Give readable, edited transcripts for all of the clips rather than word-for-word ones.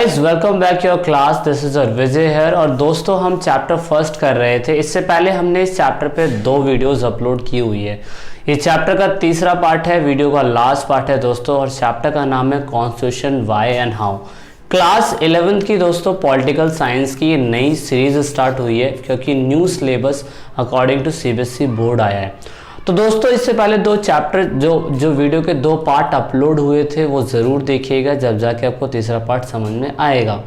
Welcome back your class. This is Vijay here. और दोस्तों हम चैप्टर फर्स्ट कर रहे थे। इससे पहले हमने इस चैप्टर पे 2 वीडियोस अपलोड की हुई है। ये चैप्टर का तीसरा पार्ट है, वीडियो का लास्ट पार्ट है दोस्तों। और चैप्टर का नाम है constitution why and how. Class 11th की दोस्तों पॉलिटिकल साइंस की नई सीरीज स्टार्ट हुई है क्योंकि new syllabus according to CBSE board आया है। तो दोस्तों इससे पहले 2 चैप्टर जो वीडियो के 2 पार्ट अपलोड हुए थे वो ज़रूर देखिएगा, जब जाके आपको तीसरा पार्ट समझ में आएगा।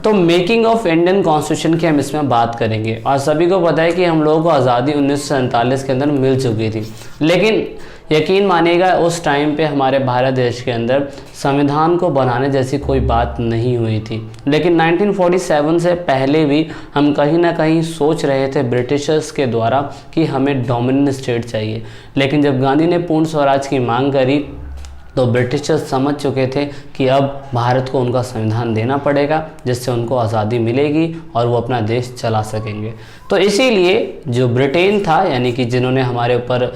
तो मेकिंग ऑफ इंडियन कॉन्स्टिट्यूशन की हम इसमें बात करेंगे। और सभी को पता है कि हम लोगों को आज़ादी 1947 के अंदर मिल चुकी थी, लेकिन यकीन मानिएगा उस टाइम पे हमारे भारत देश के अंदर संविधान को बनाने जैसी कोई बात नहीं हुई थी। लेकिन 1947 से पहले भी हम कहीं ना कहीं सोच रहे थे ब्रिटिशर्स के द्वारा कि हमें डोमिनेंट स्टेट चाहिए। लेकिन जब गांधी ने पूर्ण स्वराज की मांग करी तो ब्रिटिशर्स समझ चुके थे कि अब भारत को उनका संविधान देना पड़ेगा, जिससे उनको आज़ादी मिलेगी और वो अपना देश चला सकेंगे। तो इसीलिए जो ब्रिटेन था, यानी कि जिन्होंने हमारे ऊपर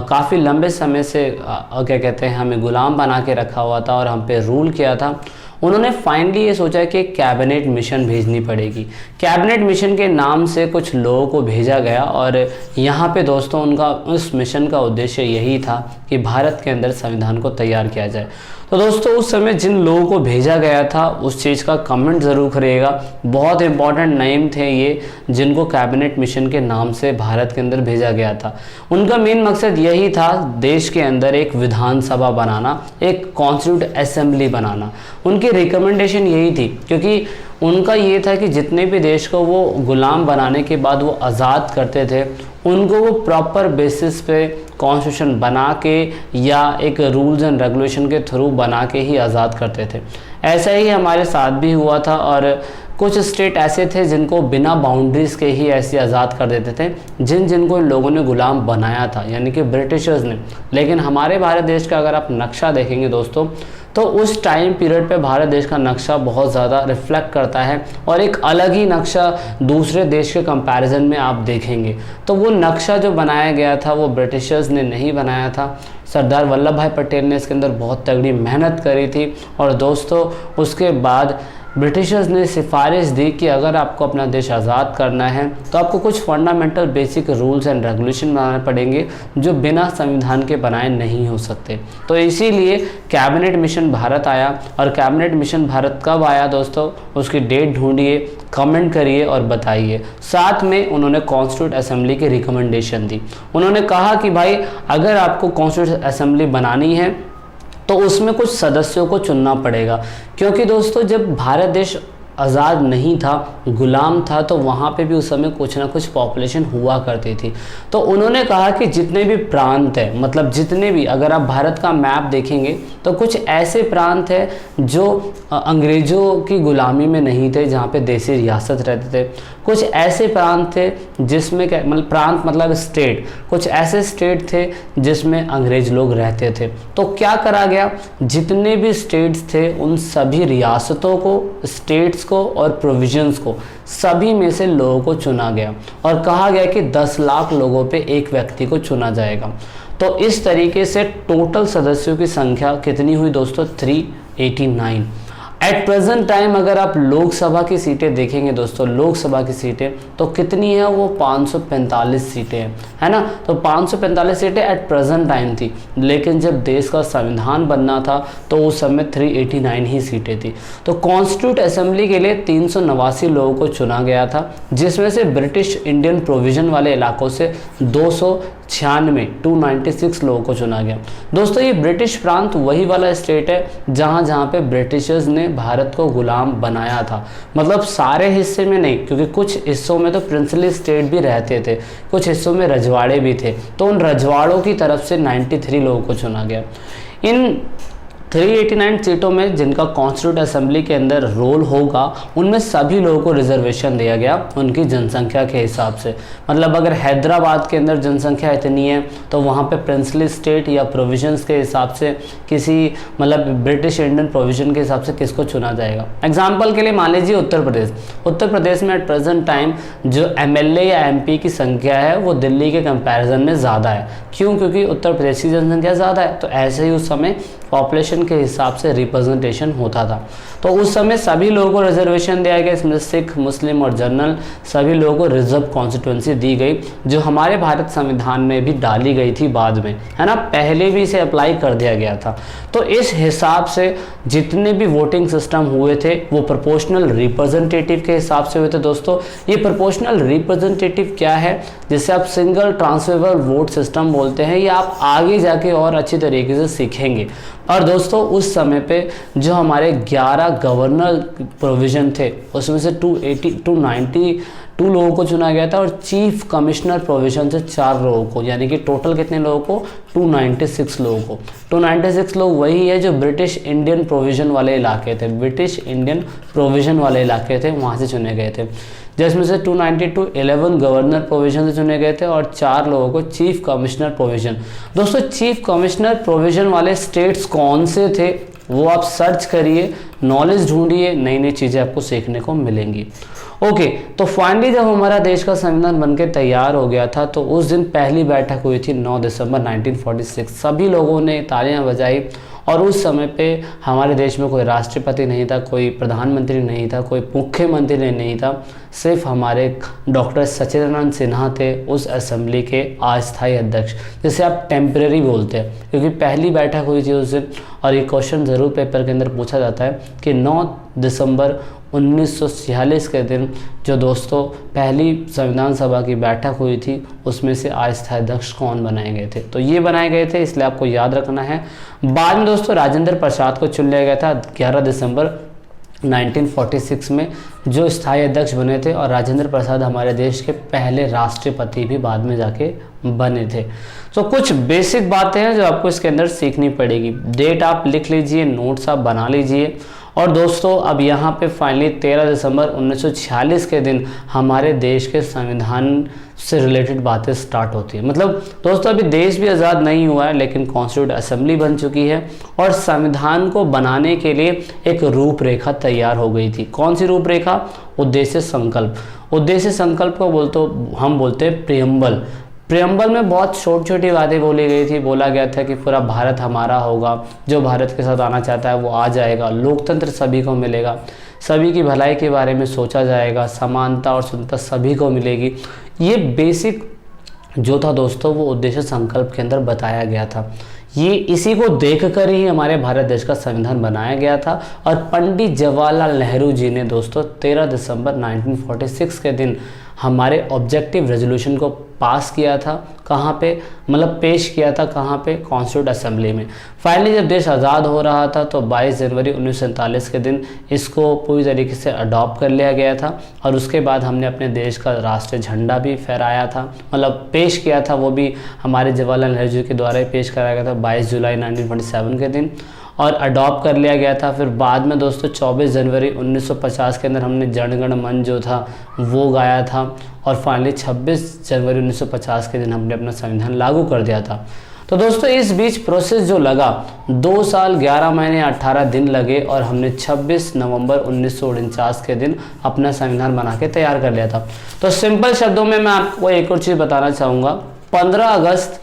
काफ़ी लंबे समय से क्या कहते हैं हमें गुलाम बना के रखा हुआ था और हम पे रूल किया था, उन्होंने फाइनली ये सोचा कि कैबिनेट मिशन भेजनी पड़ेगी। कैबिनेट मिशन के नाम से कुछ लोगों को भेजा गया और यहाँ पे दोस्तों उनका उस मिशन का उद्देश्य यही था कि भारत के अंदर संविधान को तैयार किया जाए। तो दोस्तों उस समय जिन लोगों को भेजा गया था उस चीज़ का कमेंट ज़रूर करिएगा। बहुत इंपॉर्टेंट नेम थे ये जिनको कैबिनेट मिशन के नाम से भारत के अंदर भेजा गया था। उनका मेन मकसद यही था देश के अंदर एक विधानसभा बनाना, एक कॉन्स्टिट्यूट असेंबली बनाना। उनकी रिकमेंडेशन यही थी क्योंकि उनका ये था कि जितने भी देश को वो गुलाम बनाने के बाद वो आज़ाद करते थे उनको वो प्रॉपर बेसिस पे कॉन्स्टिट्यूशन बना के या एक रूल्स एंड रेगुलेशन के थ्रू बना के ही आज़ाद करते थे। ऐसा ही हमारे साथ भी हुआ था और कुछ स्टेट ऐसे थे जिनको बिना बाउंड्रीज़ के ही ऐसे आज़ाद कर देते थे जिनको इन लोगों ने गुलाम बनाया था, यानी कि ब्रिटिशर्स ने। लेकिन हमारे भारत देश का अगर आप नक्शा देखेंगे दोस्तों तो उस टाइम पीरियड पे भारत देश का नक्शा बहुत ज़्यादा रिफ्लेक्ट करता है और एक अलग ही नक्शा दूसरे देश के कंपैरिजन में आप देखेंगे। तो वो नक्शा जो बनाया गया था वो ब्रिटिशर्स ने नहीं बनाया था, सरदार वल्लभ भाई पटेल ने इसके अंदर बहुत तगड़ी मेहनत करी थी। और दोस्तों उसके बाद ब्रिटिशर्स ने सिफारिश दी कि अगर आपको अपना देश आज़ाद करना है तो आपको कुछ fundamental basic rules and regulation बनाने पड़ेंगे जो बिना संविधान के बनाए नहीं हो सकते। तो इसीलिए कैबिनेट मिशन भारत आया। और कैबिनेट मिशन भारत कब आया दोस्तों, उसकी डेट ढूंढिए, कमेंट करिए और बताइए। साथ में उन्होंने कॉन्स्टिट्यूट असेंबली की रिकमेंडेशन दी। उन्होंने कहा कि भाई अगर आपको कॉन्स्टिट्यूट असेंबली बनानी है तो उसमें कुछ सदस्यों को चुनना पड़ेगा, क्योंकि दोस्तों जब भारत देश आज़ाद नहीं था, गुलाम था, तो वहाँ पे भी उस समय कुछ ना कुछ पॉपुलेशन हुआ करती थी। तो उन्होंने कहा कि जितने भी प्रांत हैं, मतलब जितने भी, अगर आप भारत का मैप देखेंगे तो कुछ ऐसे प्रांत हैं जो अंग्रेज़ों की गुलामी में नहीं थे, जहाँ पे देसी रियासत रहते थे। कुछ ऐसे प्रांत थे जिसमें मतलब प्रांत मतलब स्टेट, कुछ ऐसे स्टेट थे जिसमें अंग्रेज लोग रहते थे। तो क्या करा गया, जितने भी स्टेट्स थे उन सभी रियासतों को, स्टेट्स को और प्रोविजंस को, सभी में से लोगों को चुना गया और कहा गया कि 10 लाख लोगों पे एक व्यक्ति को चुना जाएगा। तो इस तरीके से टोटल सदस्यों की संख्या कितनी हुई दोस्तों, 389। एट प्रेजेंट टाइम अगर आप लोकसभा की सीटें देखेंगे दोस्तों, लोकसभा की सीटें तो कितनी है, वो 545 सीटें हैं, है ना। तो 545 सीटें एट प्रेजेंट टाइम थी, लेकिन जब देश का संविधान बनना था तो उस समय 389 ही सीटें थी। तो कॉन्स्टिट्यूट असेंबली के लिए 389 लोगों को चुना गया था, जिसमें से ब्रिटिश इंडियन प्रोविजन वाले इलाकों से 296 लोगों को चुना गया। दोस्तों ये ब्रिटिश प्रांत वही वाला स्टेट है जहाँ पे ब्रिटिशर्स ने भारत को गुलाम बनाया था। मतलब सारे हिस्से में नहीं, क्योंकि कुछ हिस्सों में तो प्रिंसली स्टेट भी रहते थे, कुछ हिस्सों में रजवाड़े भी थे। तो उन रजवाड़ों की तरफ से 93 लोगों को चुना गया। इन 389 सीटों में जिनका कॉन्स्टिट्यूट असेंबली के अंदर रोल होगा उनमें सभी लोगों को रिजर्वेशन दिया गया उनकी जनसंख्या के हिसाब से। मतलब अगर हैदराबाद के अंदर जनसंख्या इतनी है तो वहाँ पे प्रिंसली स्टेट या प्रोविजंस के हिसाब से किसी, मतलब ब्रिटिश इंडियन प्रोविजन के हिसाब से किसको चुना जाएगा। एग्जाम्पल के लिए मान लीजिए उत्तर प्रदेश में एट प्रेजेंट टाइम जो MLA या MP की संख्या है वो दिल्ली के कंपैरिजन में ज़्यादा है। क्यों? क्योंकि उत्तर प्रदेश की जनसंख्या ज़्यादा है। तो ऐसे ही उस समय पॉपुलेशन के हिसाब से रिप्रेजेंटेशन होता था। तो उस समय सभी लोगों को रिजर्वेशन दिया गया, इसमें सिख, मुस्लिम और जनरल सभी लोगों को रिजर्व कॉन्स्टिट्यूंसी दी गई, जो हमारे भारत संविधान में भी डाली गई थी बाद में, है ना, पहले भी इसे अप्लाई कर दिया गया था। तो इस हिसाब से जितने भी वोटिंग सिस्टम हुए थे वो प्रोपोर्शनल रिप्रेजेंटेटिव के हिसाब से हुए थे। दोस्तों ये प्रोपोर्शनल रिप्रेजेंटेटिव क्या है, जिसे आप सिंगल ट्रांसफरेबल वोट सिस्टम बोलते हैं, ये आप आगे जाके और अच्छी तरीके से सीखेंगे। और दोस्तों उस समय पे जो हमारे 11 गवर्नर प्रोविज़न थे उसमें से 292 लोगों को चुना गया था, और चीफ कमिश्नर प्रोविज़न से 4 लोगों को, यानी कि टोटल कितने लोगों को, 296 लोगों को। 296 लोग वही है जो ब्रिटिश इंडियन प्रोविज़न वाले इलाके थे, ब्रिटिश इंडियन प्रोविज़न वाले इलाके थे, वहाँ से चुने गए थे, जिसमें से 292 11 गवर्नर प्रोविज़न से चुने गए थे और 4 लोगों को चीफ कमिश्नर प्रोविज़न। दोस्तों चीफ कमिश्नर प्रोविज़न वाले स्टेट्स कौन से थे वो आप सर्च करिए, नॉलेज ढूंढिए, नई नई चीज़ें आपको सीखने को मिलेंगी। ओके, तो फाइनली जब हमारा देश का संविधान बनके तैयार हो गया था तो उस दिन पहली बैठक हुई थी 9 दिसंबर 1946। सभी लोगों ने तालियां बजाई, और उस समय पे हमारे देश में कोई राष्ट्रपति नहीं था, कोई प्रधानमंत्री नहीं था, कोई मुख्यमंत्री नहीं था, सिर्फ हमारे डॉक्टर सचिदानंद सिन्हा थे उस असेंबली के अस्थायी अध्यक्ष, जिसे आप टेम्परेरी बोलते हैं, क्योंकि पहली बैठक हुई थी उस दिन। और ये क्वेश्चन ज़रूर पेपर के अंदर पूछा जाता है कि 9 दिसंबर 1946 के दिन जो दोस्तों पहली संविधान सभा की बैठक हुई थी उसमें से अस्थायी अध्यक्ष कौन बनाए गए थे, तो ये बनाए गए थे, इसलिए आपको याद रखना है। बाद में दोस्तों राजेंद्र प्रसाद को चुन लिया गया था 11 दिसंबर 1946 में, जो स्थायी अध्यक्ष बने थे, और राजेंद्र प्रसाद हमारे देश के पहले राष्ट्रपति भी बाद में जाके बने थे। तो कुछ बेसिक बातें हैं जो आपको इसके अंदर सीखनी पड़ेगी। डेट आप लिख लीजिए, नोट्स आप बना लीजिए। और दोस्तों अब यहाँ पे फाइनली 13 दिसंबर 1946 के दिन हमारे देश के संविधान से रिलेटेड बातें स्टार्ट होती है। मतलब दोस्तों अभी देश भी आज़ाद नहीं हुआ है, लेकिन कॉन्स्टिट्यूट असेंबली बन चुकी है और संविधान को बनाने के लिए एक रूपरेखा तैयार हो गई थी। कौन सी रूपरेखा? उद्देश्य संकल्प। उद्देश्य संकल्प को हम बोलते हैं प्रियम्बल। प्रियम्बल में बहुत छोटी छोटी बातें बोली गई थी। बोला गया था कि पूरा भारत हमारा होगा, जो भारत के साथ आना चाहता है वो आ जाएगा, लोकतंत्र सभी को मिलेगा, सभी की भलाई के बारे में सोचा जाएगा, समानता और सुंदरता सभी को मिलेगी। ये बेसिक जो था दोस्तों वो उद्देश्य संकल्प के अंदर बताया गया था। ये इसी को देखकर ही हमारे भारत देश का संविधान बनाया गया था। और पंडित जवाहरलाल नेहरू जी ने दोस्तों 13 दिसंबर 1946 के दिन हमारे ऑब्जेक्टिव रेजोल्यूशन को पास किया था। कहाँ पे? मतलब पेश किया था कहाँ पे? कॉन्स्टिट्यूट असेंबली में। फाइनली जब देश आज़ाद हो रहा था तो 22 जनवरी 1947 के दिन इसको पूरी तरीके से अडॉप्ट कर लिया गया था। और उसके बाद हमने अपने देश का राष्ट्रीय झंडा भी फहराया था, मतलब पेश किया था, वो भी हमारे जवाहरलाल नेहरू जी के द्वारा ही पेश कराया गया था 22 जुलाई 1947 के दिन, और अडॉप्ट कर लिया गया था। फिर बाद में दोस्तों 24 जनवरी 1950 के अंदर हमने जन गण मन जो था वो गाया था। और फाइनली 26 जनवरी 1950 के दिन हमने अपना संविधान लागू कर दिया था। तो दोस्तों इस बीच प्रोसेस जो लगा 2 साल 11 महीने 18 दिन लगे, और हमने 26 नवंबर 1949 के दिन अपना संविधान बना के तैयार कर लिया था। तो सिंपल शब्दों में मैं आपको एक और चीज़ बताना चाहूँगा। 15 अगस्त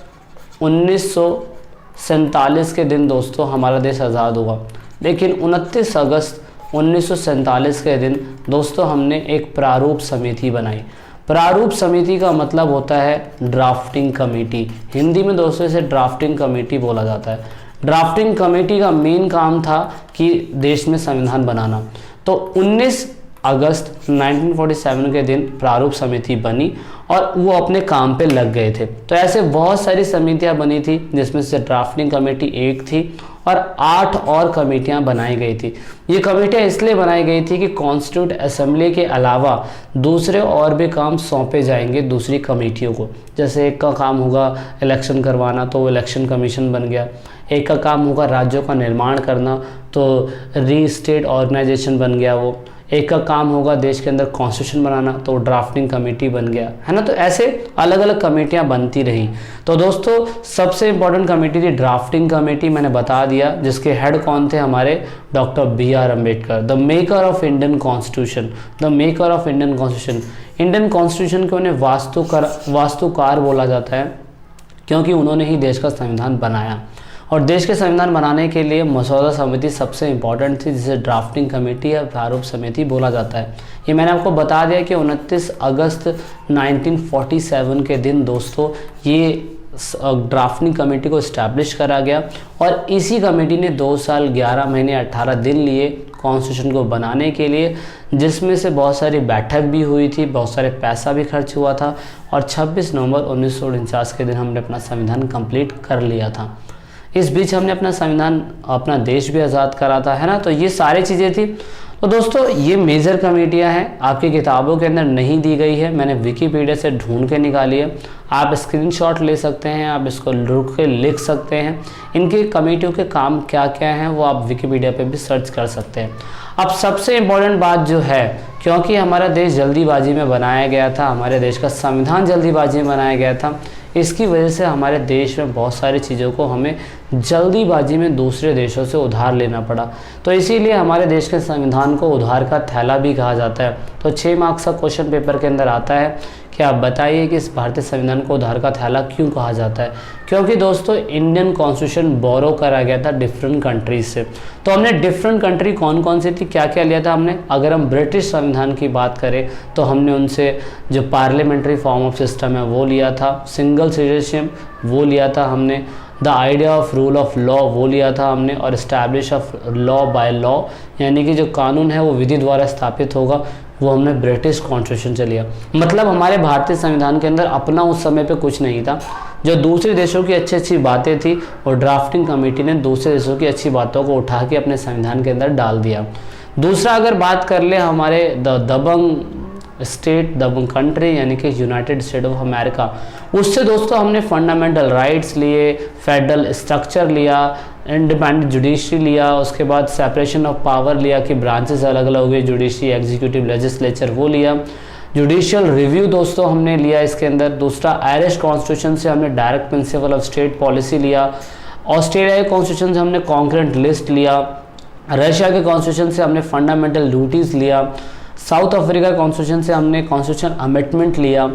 1947 के दिन दोस्तों हमारा देश आज़ाद हुआ, लेकिन 29 अगस्त 1947 के दिन दोस्तों हमने एक प्रारूप समिति बनाई। प्रारूप समिति का मतलब होता है ड्राफ्टिंग कमेटी। हिंदी में दोस्तों इसे ड्राफ्टिंग कमेटी बोला जाता है। ड्राफ्टिंग कमेटी का मेन काम था कि देश में संविधान बनाना। तो 19 अगस्त 1947 के दिन प्रारूप समिति बनी और वो अपने काम पे लग गए थे। तो ऐसे बहुत सारी समितियां बनी थी, जिसमें से ड्राफ्टिंग कमेटी एक थी और 8 और कमेटियां बनाई गई थी। ये कमेटियां इसलिए बनाई गई थी कि कॉन्स्टिट्यूट असेंबली के अलावा दूसरे और भी काम सौंपे जाएंगे दूसरी कमेटियों को। जैसे एक का काम होगा इलेक्शन करवाना, तो वो इलेक्शन कमीशन बन गया। एक का काम होगा राज्यों का निर्माण करना, तो री स्टेट ऑर्गेनाइजेशन बन गया वो। एक का काम होगा देश के अंदर कॉन्स्टिट्यूशन बनाना, तो ड्राफ्टिंग कमेटी बन गया, है ना। तो ऐसे अलग अलग कमेटियां बनती रही। तो दोस्तों सबसे इंपॉर्टेंट कमेटी थी ड्राफ्टिंग कमेटी, मैंने बता दिया, जिसके हेड कौन थे? हमारे doctor B.R. Ambedkar, the maker of Indian constitution. The maker of Indian constitution. Indian constitution को उन्हें वास्तुकार बोला जाता है, क्योंकि उन्होंने ही देश का संविधान बनाया। और देश के संविधान बनाने के लिए मसौदा समिति सबसे इम्पॉर्टेंट थी, जिसे ड्राफ्टिंग कमेटी या प्रारूप समिति बोला जाता है। ये मैंने आपको बता दिया कि 29 अगस्त 1947 के दिन दोस्तों ये ड्राफ्टिंग कमेटी को इस्टेब्लिश करा गया और इसी कमेटी ने 2 साल 11 महीने 18 दिन लिए कॉन्स्टिट्यूशन को बनाने के लिए, जिसमें से बहुत सारी बैठक भी हुई थी, बहुत सारे पैसा भी खर्च हुआ था और 26 नवंबर 1949 के दिन हमने अपना संविधान कंप्लीट कर लिया था। इस बीच हमने अपना संविधान, अपना देश भी आज़ाद करा था, है ना। तो ये सारी चीज़ें थी। तो दोस्तों ये मेजर कमेटियां हैं, आपकी किताबों के अंदर नहीं दी गई है, मैंने विकिपीडिया से ढूंढ के निकाली है। आप स्क्रीनशॉट ले सकते हैं, आप इसको रुक के लिख सकते हैं। इनकी कमेटियों के काम क्या क्या हैं वो आप विकिपीडिया पे भी सर्च कर सकते हैं। अब सबसे इम्पोर्टेंट बात जो है, क्योंकि हमारा देश जल्दीबाजी में बनाया गया था, हमारे देश का संविधान जल्दीबाजी में बनाया गया था, इसकी वजह से हमारे देश में बहुत सारी चीज़ों को हमें जल्दीबाजी में दूसरे देशों से उधार लेना पड़ा। तो इसीलिए हमारे देश के संविधान को उधार का थैला भी कहा जाता है। तो 6 मार्क्स का क्वेश्चन पेपर के अंदर आता है कि आप बताइए कि इस भारतीय संविधान को उधार का थैला क्यों कहा जाता है। क्योंकि दोस्तों इंडियन कॉन्स्टिट्यूशन बोरो करा गया था डिफरेंट कंट्रीज से। तो हमने डिफरेंट कंट्री कौन कौन सी थी, क्या क्या लिया था हमने। अगर हम ब्रिटिश संविधान की बात करें तो हमने उनसे जो पार्लियामेंट्री फॉर्म ऑफ सिस्टम है वो लिया था, सिंगल सिटीजनशिप वो लिया था हमने, the idea of rule of law वो लिया था हमने, और establish of law by law, यानी कि जो कानून है वो विधि द्वारा स्थापित होगा, वो हमने ब्रिटिश कॉन्स्टिट्यूशन से लिया। मतलब हमारे भारतीय संविधान के अंदर अपना उस समय पे कुछ नहीं था। जो दूसरे देशों की अच्छी अच्छी बातें थी और ड्राफ्टिंग कमेटी ने दूसरे देशों की अच्छी बातों को उठा के अपने संविधान के अंदर डाल दिया। दूसरा अगर बात कर ले हमारे दबंग स्टेट, दबंग कंट्री यानी कि यूनाइटेड स्टेट ऑफ अमेरिका, उससे दोस्तों हमने फंडामेंटल राइट्स लिए, फेडरल स्ट्रक्चर लिया, इंडिपेंडेंट जुडिशरी लिया, उसके बाद सेपरेशन ऑफ पावर लिया कि ब्रांचेस अलग अलग हो गए, जुडिशरी, एग्जीक्यूटिव, लेजिस्लेचर वो लिया, जुडिशियल रिव्यू दोस्तों हमने लिया इसके अंदर। दूसरा आयरिश कॉन्स्टिट्यूशन से हमने direct principle of state policy लिया, ऑस्ट्रेलिया के कॉन्स्टिट्यूशन से हमने कॉन्करेंट लिस्ट लिया, रशिया के कॉन्स्टिट्यूशन से हमने फंडामेंटल ड्यूटीज़ लिया, साउथ अफ्रीका कॉन्स्टिट्यूशन से हमने कॉन्स्टिट्यूशन अमेंडमेंट लिया,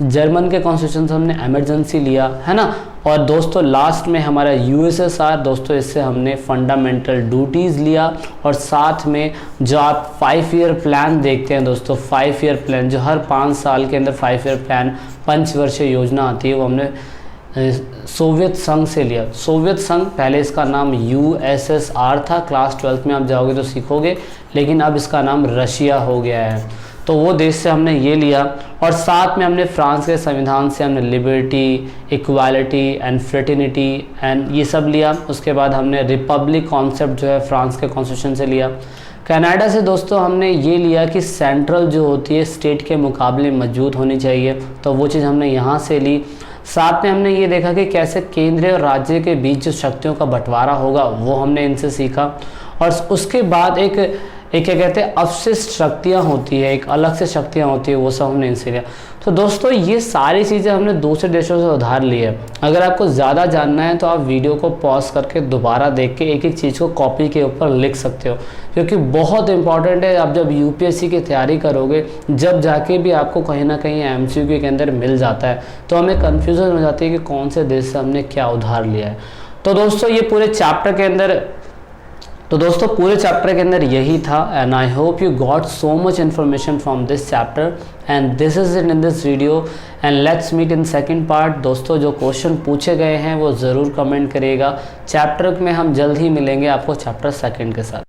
जर्मन के कॉन्स्टिट्यूशन से हमने इमरजेंसी लिया, है ना। और दोस्तों लास्ट में हमारा यूएसएसआर दोस्तों, इससे हमने फंडामेंटल ड्यूटीज़ लिया, और साथ में जो आप 5 ईयर प्लान देखते हैं दोस्तों, 5 ईयर प्लान जो हर 5 साल के अंदर 5 ईयर प्लान पंचवर्षीय योजना आती है, वो हमने सोवियत संघ से लिया। सोवियत संघ पहले इसका नाम यूएसएसआर था, क्लास 12th में आप जाओगे तो सीखोगे, लेकिन अब इसका नाम रशिया हो गया है। तो वो देश से हमने ये लिया, और साथ में हमने फ्रांस के संविधान से हमने liberty, equality and fraternity and ये सब लिया। उसके बाद हमने रिपब्लिक कॉन्सेप्ट जो है फ्रांस के कॉन्स्टिट्यूशन से लिया। कनाडा से दोस्तों हमने ये लिया कि सेंट्रल जो होती है स्टेट के मुकाबले मजबूत होनी चाहिए, तो वो चीज़ हमने यहाँ से ली। साथ में हमने ये देखा कि कैसे केंद्र और राज्य के बीच जो शक्तियों का बंटवारा होगा वो हमने इनसे सीखा। और उसके बाद एक क्या कहते हैं अवशिष्ट शक्तियाँ होती है, एक अलग से शक्तियाँ होती है, वो सब हमने इनसे लिया। तो दोस्तों ये सारी चीज़ें हमने दूसरे देशों से उधार ली है। अगर आपको ज़्यादा जानना है तो आप वीडियो को पॉज करके दोबारा देख के एक एक चीज़ को कॉपी के ऊपर लिख सकते हो, क्योंकि बहुत इंपॉर्टेंट है। आप जब यूपीएससी की तैयारी करोगे, जब जाके भी आपको कहीं ना कहीं एमसीक्यू के अंदर मिल जाता है, तो हमें कन्फ्यूज़न हो जाती है कि कौन से देश से हमने क्या उधार लिया है। तो दोस्तों ये पूरे चैप्टर के अंदर यही था, and I hope you got so much information from this chapter, and this is it in this video, and let's meet in second part. दोस्तों जो क्वेश्चन पूछे गए हैं वो ज़रूर कमेंट करिएगा। चैप्टर में हम जल्द ही मिलेंगे आपको चैप्टर 2 के साथ।